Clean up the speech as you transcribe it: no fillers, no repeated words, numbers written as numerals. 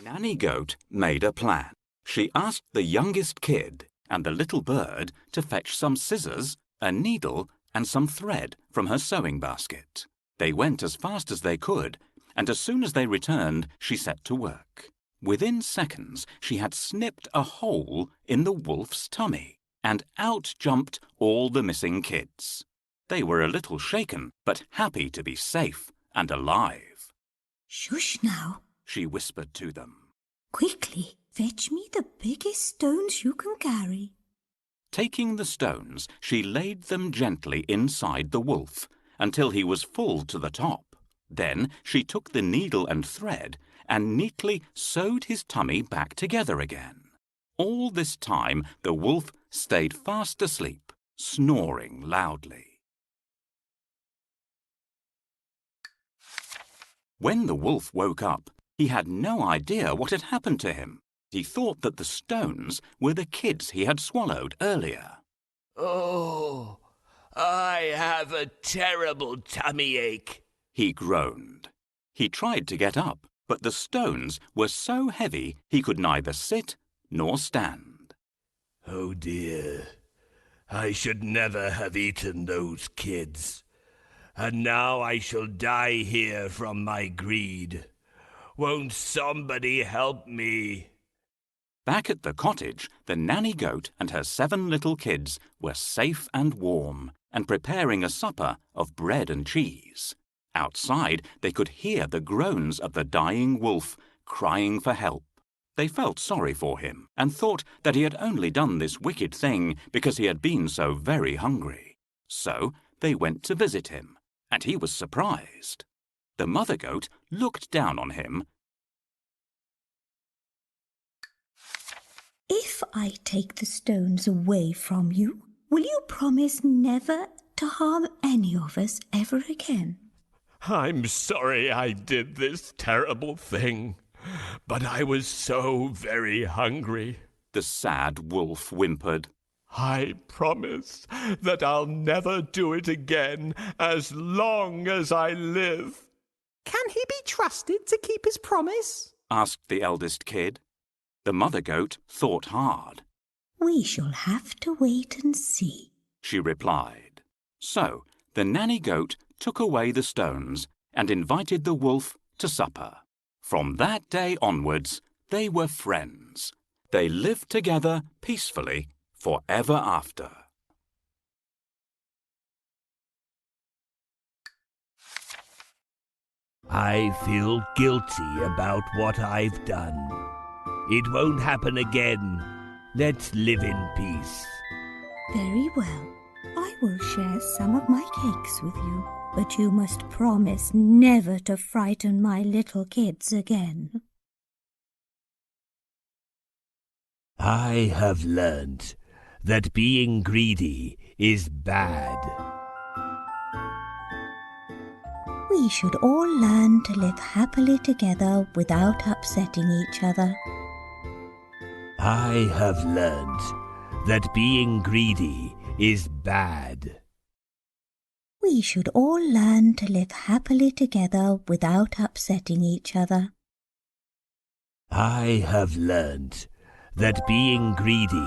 Nanny Goat made a plan. She asked the youngest kid and the little bird to fetch some scissors, a needle, and some thread from her sewing basket. They went as fast as they could, and as soon as they returned, she set to work. Within seconds, she had snipped a hole in the wolf's tummy, and out jumped all the missing kids. They were a little shaken, but happy to be safe and alive. "Shush now," she whispered to them. "Quickly, fetch me the biggest stones you can carry." Taking the stones, she laid them gently inside the wolf until he was full to the top. Then she took the needle and thread and neatly sewed his tummy back together again. All this time, the wolf stayed fast asleep, snoring loudly. When the wolf woke up, he had no idea what had happened to him. He thought that the stones were the kids he had swallowed earlier. "Oh, I have a terrible tummy ache," he groaned. He tried to get up, but the stones were so heavy he could neither sit nor stand. "Oh dear, I should never have eaten those kids, and now I shall die here from my greed. Won't somebody help me?" Back at the cottage, the nanny goat and her 7 little kids were safe and warm and preparing a supper of bread and cheese. Outside, they could hear the groans of the dying wolf crying for help. They felt sorry for him and thought that he had only done this wicked thing because he had been so very hungry. So they went to visit him, and he was surprised. The mother goat looked down on him. "If I take the stones away from you, will you promise never to harm any of us ever again?" "I'm sorry I did this terrible thing, but I was so very hungry," the sad wolf whimpered. "I promise that I'll never do it again as long as I live." "Can he be trusted to keep his promise?" asked the eldest kid. The mother goat thought hard. "We shall have to wait and see," she replied. So the nanny goat took away the stones and invited the wolf to supper. From that day onwards, they were friends. They lived together peacefully forever after. I feel guilty about what I've done. It won't happen again. Let's live in peace. "Very well. I will share some of my cakes with you, but you must promise never to frighten my little kids again." I have learned that being greedy is bad. We should all learn to live happily together without upsetting each other. I have learned that being greedy is bad. We should all learn to live happily together without upsetting each other. I have learned that being greedy